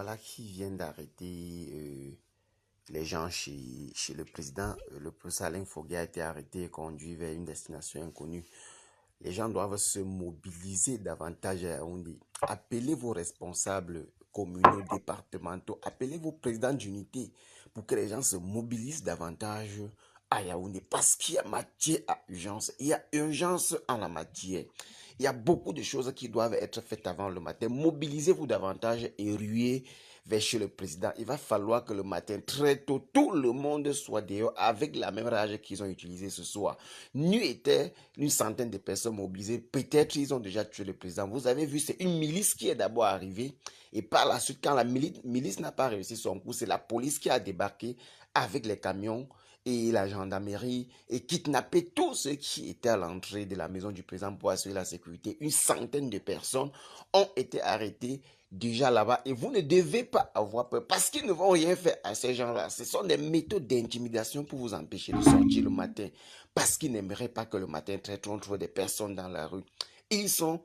voilà qui vient d'arrêter les gens chez le président. Le professeur Alain Foguet a été arrêté et conduit vers une destination inconnue. Les gens doivent se mobiliser davantage à Yaoundé. Appelez vos responsables communaux, départementaux, appelez vos présidents d'unité pour que les gens se mobilisent davantage à Yaoundé. Parce qu'il y a matière à urgence. Il y a urgence en la matière. Il y a beaucoup de choses qui doivent être faites avant le matin. Mobilisez-vous davantage et ruez vers chez le président. Il va falloir que le matin, très tôt, tout le monde soit dehors avec la même rage qu'ils ont utilisée ce soir. Nuit était une centaine de personnes mobilisées. Peut-être ils ont déjà tué le président. Vous avez vu, c'est une milice qui est d'abord arrivée. Et par la suite, quand la milice n'a pas réussi son coup, c'est la police qui a débarqué avec les camions et la gendarmerie et kidnappé tous ceux qui étaient à l'entrée de la maison du président pour assurer la sécurité. Une centaine de personnes ont été arrêtées déjà là-bas et vous ne devez pas avoir peur parce qu'ils ne vont rien faire à ces gens-là. Ce sont des méthodes d'intimidation pour vous empêcher de sortir le matin parce qu'ils n'aimeraient pas que le matin on trouve des personnes dans la rue. Ils sont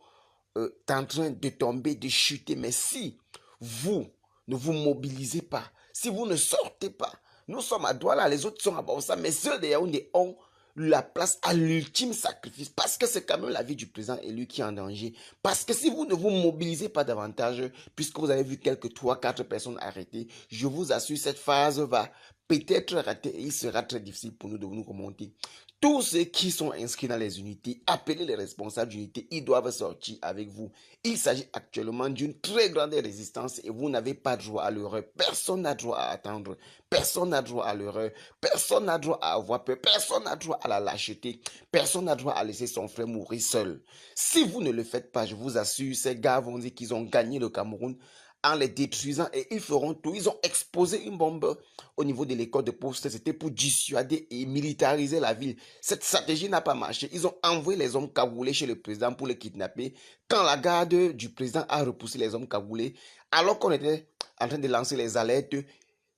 en train de tomber, de chuter. Mais si vous ne vous mobilisez pas, si vous ne sortez pas, nous sommes à Douala, les autres sont à Bausa, mais ceux de Yaoundé ont la place à l'ultime sacrifice parce que c'est quand même la vie du président élu qui est en danger. Parce que si vous ne vous mobilisez pas davantage, puisque vous avez vu quelques 3-4 personnes arrêtées, je vous assure, cette phase va peut-être rater et il sera très difficile pour nous de nous remonter. Tous ceux qui sont inscrits dans les unités, appelez les responsables d'unités, ils doivent sortir avec vous. Il s'agit actuellement d'une très grande résistance et vous n'avez pas droit à l'erreur. Personne n'a droit à attendre. Personne n'a droit à l'erreur. Personne n'a droit à avoir peur. Personne n'a droit à la lâcheté. Personne n'a droit à laisser son frère mourir seul. Si vous ne le faites pas, je vous assure, ces gars vont dire qu'ils ont gagné le Cameroun en les détruisant et ils feront tout. Ils ont exposé une bombe au niveau de l'école de poste. C'était pour dissuader et militariser la ville. Cette stratégie n'a pas marché. Ils ont envoyé les hommes cagoulés chez le président pour le kidnapper. Quand la garde du président a repoussé les hommes cagoulés, alors qu'on était en train de lancer les alertes,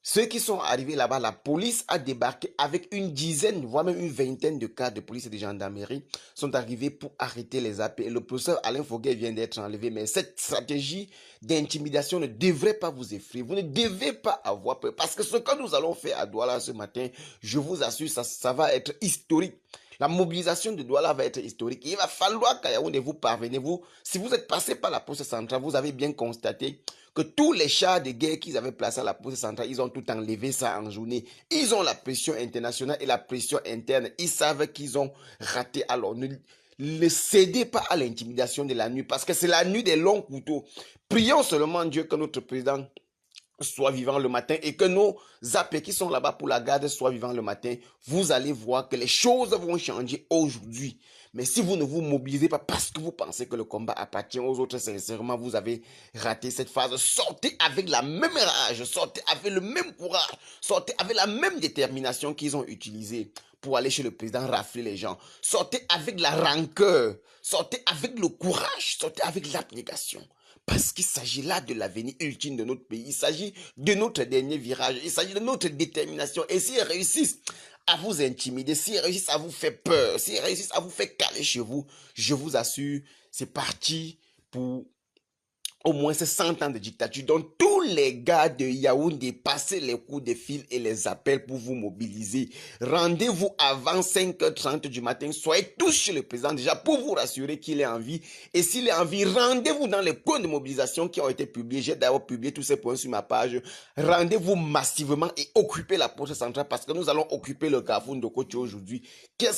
ceux qui sont arrivés là-bas, la police a débarqué avec une dizaine, voire même une vingtaine de cas de police et de gendarmerie sont arrivés pour arrêter les AP. Et le professeur Alain Foguet vient d'être enlevé. Mais cette stratégie d'intimidation ne devrait pas vous effrayer. Vous ne devez pas avoir peur. Parce que ce que nous allons faire à Douala ce matin, je vous assure, ça va être historique. La mobilisation de Douala va être historique. Il va falloir qu'à Yaoundé vous parvenez. Si vous êtes passé par la poste centrale, vous avez bien constaté que tous les chars de guerre qu'ils avaient placés à la poste centrale, ils ont tout enlevé ça en journée. Ils ont la pression internationale et la pression interne. Ils savent qu'ils ont raté. Alors, ne cédez pas à l'intimidation de la nuit parce que c'est la nuit des longs couteaux. Prions seulement Dieu que notre président soit vivant le matin et que nos zappés qui sont là-bas pour la garde soient vivants le matin. Vous allez voir que les choses vont changer aujourd'hui. Mais si vous ne vous mobilisez pas parce que vous pensez que le combat appartient aux autres, sincèrement, vous avez raté cette phase. Sortez avec la même rage, sortez avec le même courage, sortez avec la même détermination qu'ils ont utilisée pour aller chez le président rafler les gens. Sortez avec la rancœur, sortez avec le courage, sortez avec l'abnégation. Parce qu'il s'agit là de l'avenir ultime de notre pays. Il s'agit de notre dernier virage. Il s'agit de notre détermination. Et s'ils réussissent à vous intimider, s'ils réussissent à vous faire peur, s'ils réussissent à vous faire caler chez vous, je vous assure, c'est parti pour au moins ces 100 ans de dictature. Donc tous les gars de Yaoundé, passez les coups de fil et les appels pour vous mobiliser. Rendez-vous avant 5h30 du matin. Soyez tous chez le président déjà pour vous rassurer qu'il est en vie. Et s'il est en vie, rendez-vous dans les points de mobilisation qui ont été publiés. J'ai d'ailleurs publié tous ces points sur ma page. Rendez-vous massivement et occupez la poste centrale parce que nous allons occuper le Carrefour de Côte aujourd'hui. Quel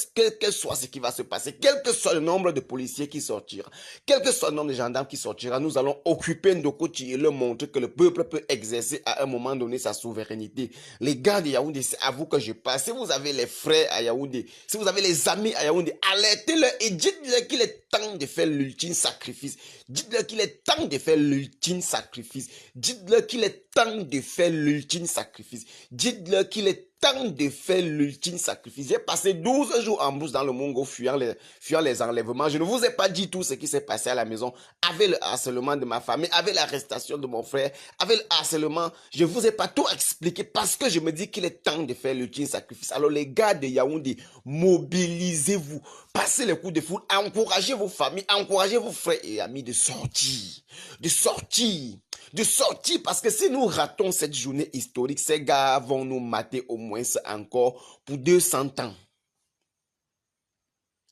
soit ce qui va se passer, quel que soit le nombre de policiers qui sortira, quel que soit le nombre de gendarmes qui sortira, nous allons occuper Ndokoti et leur montrer que le peuple peut exercer à un moment donné sa souveraineté. Les gars de Yaoundé, c'est à vous que je passe. Si vous avez les frères à Yaoundé, si vous avez les amis à Yaoundé, alertez-leur et dites-leur qu'il est temps de faire l'ultime sacrifice. Dites-leur qu'il est temps de faire l'ultime sacrifice. Dites-leur qu'il est temps de faire l'ultime sacrifice. Dites-leur qu'il est temps de faire l'ultime sacrifice. J'ai passé 12 jours en brousse dans le Mongo fuyant les enlèvements. Je ne vous ai pas dit tout ce qui s'est passé à la maison avec le harcèlement de ma famille, avec l'arrestation de mon frère, avec le harcèlement. Je ne vous ai pas tout expliqué parce que je me dis qu'il est temps de faire l'ultime sacrifice. Alors les gars de Yaoundé, mobilisez-vous. Passez les coups de foudre. Encouragez vos familles, encouragez vos frères et amis de sortir. De sortir. de sortir, parce que si nous ratons cette journée historique, ces gars vont nous mater au moins encore pour 200 ans.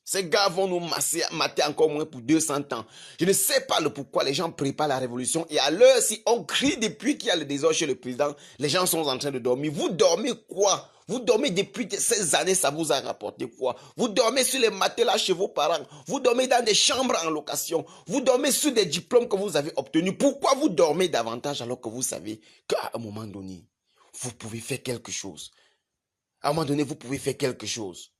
Ces gars vont nous mater encore moins pour 200 ans. Je ne sais pas le pourquoi les gens préparent la révolution. Et à l'heure, si on crie depuis qu'il y a le désordre chez le président, les gens sont en train de dormir. Vous dormez quoi? Vous dormez depuis ces années, ça vous a rapporté quoi? Vous dormez sur les matelas chez vos parents. Vous dormez dans des chambres en location. Vous dormez sur des diplômes que vous avez obtenus. Pourquoi vous dormez davantage alors que vous savez qu'à un moment donné, vous pouvez faire quelque chose? À un moment donné, vous pouvez faire quelque chose.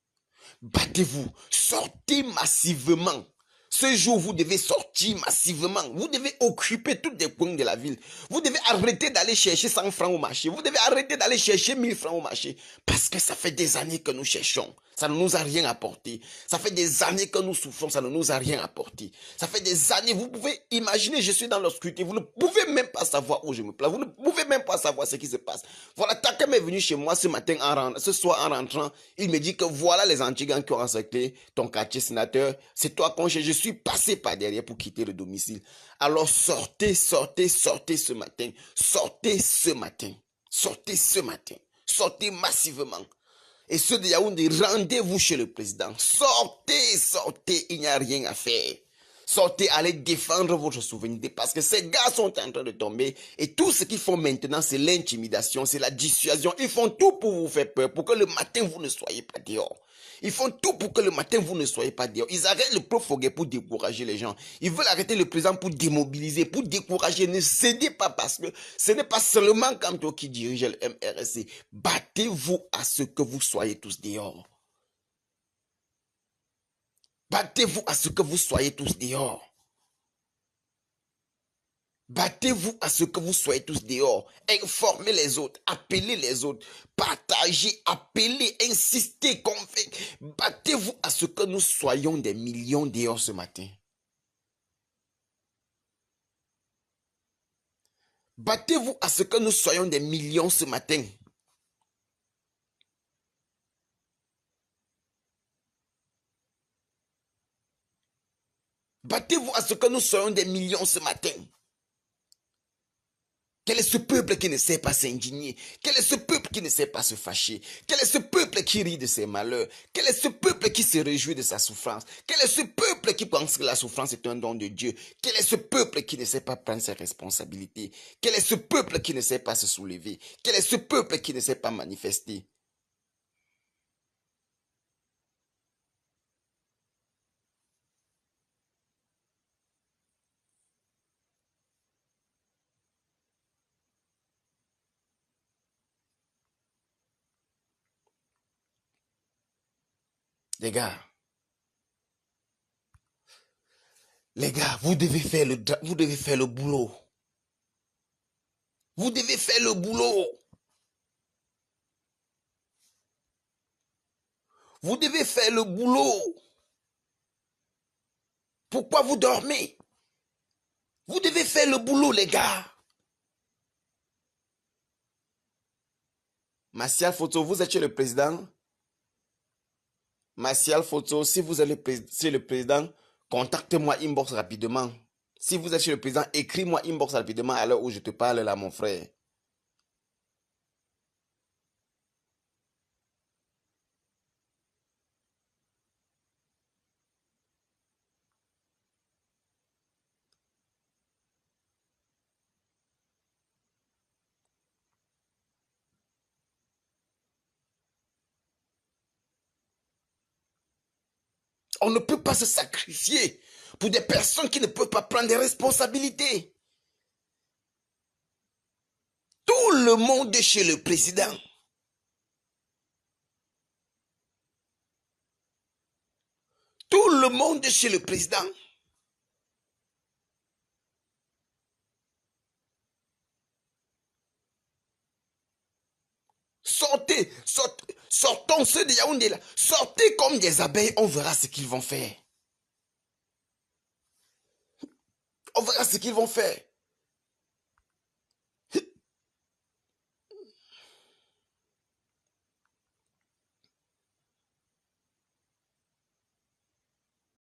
Battez-vous, sortez massivement. Ce jour, vous devez sortir massivement. Vous devez occuper tous les coins de la ville. Vous devez arrêter d'aller chercher 100 francs au marché. Vous devez arrêter d'aller chercher 1000 francs au marché. Parce que ça fait des années que nous cherchons. Ça ne nous a rien apporté. Ça fait des années que nous souffrons. Ça ne nous a rien apporté. Ça fait des années. Vous pouvez imaginer, je suis dans l'obscurité. Vous ne pouvez même pas savoir où je me place. Vous ne pouvez même pas savoir ce qui se passe. Voilà, Takem est venu chez moi ce matin, ce soir en rentrant. Il me dit que voilà les antigans qui ont encerclé ton quartier, sénateur. C'est toi qu'on cherche. Je suis passé par derrière pour quitter le domicile. Alors sortez, sortez, sortez ce matin. Sortez ce matin. Sortez ce matin. Sortez massivement. Et ceux de Yaoundé, rendez-vous chez le président. Sortez, sortez, il n'y a rien à faire. Sortez, allez défendre votre souveraineté parce que ces gars sont en train de tomber et tout ce qu'ils font maintenant, c'est l'intimidation, c'est la dissuasion. Ils font tout pour vous faire peur, pour que le matin, vous ne soyez pas dehors. Ils font tout pour que le matin, vous ne soyez pas dehors. Ils arrêtent le profogué pour décourager les gens. Ils veulent arrêter le président pour démobiliser, pour décourager. Ne cédez pas parce que ce n'est pas seulement Kamto qui dirige le MRSC. Battez-vous à ce que vous soyez tous dehors. Battez-vous à ce que vous soyez tous dehors. Battez-vous à ce que vous soyez tous dehors. Informez les autres. Appelez les autres. Partagez, appelez, insistez, convaincez. Battez-vous à ce que nous soyons des millions dehors ce matin. Battez-vous à ce que nous soyons des millions ce matin. Battez-vous à ce que nous soyons des millions ce matin. Quel est ce peuple qui ne sait pas s'indigner? Quel est ce peuple qui ne sait pas se fâcher? Quel est ce peuple qui rit de ses malheurs? Quel est ce peuple qui se réjouit de sa souffrance? Quel est ce peuple qui pense que la souffrance est un don de Dieu? Quel est ce peuple qui ne sait pas prendre ses responsabilités? Quel est ce peuple qui ne sait pas se soulever? Quel est ce peuple qui ne sait pas manifester? Les gars, vous devez faire le boulot. Vous devez faire le boulot. Vous devez faire le boulot. Pourquoi vous dormez? Vous devez faire le boulot, les gars. Martial Photo, vous êtes chez le président? Martial Photo, si vous êtes le président, contactez-moi inbox rapidement. Si vous êtes chez le président, écris-moi inbox rapidement à l'heure où je te parle là, mon frère. On ne peut pas se sacrifier pour des personnes qui ne peuvent pas prendre des responsabilités. Tout le monde est chez le président. Tout le monde est chez le président. Sortez, sortons ceux de Yaoundé là. Sortez comme des abeilles, on verra ce qu'ils vont faire. On verra ce qu'ils vont faire.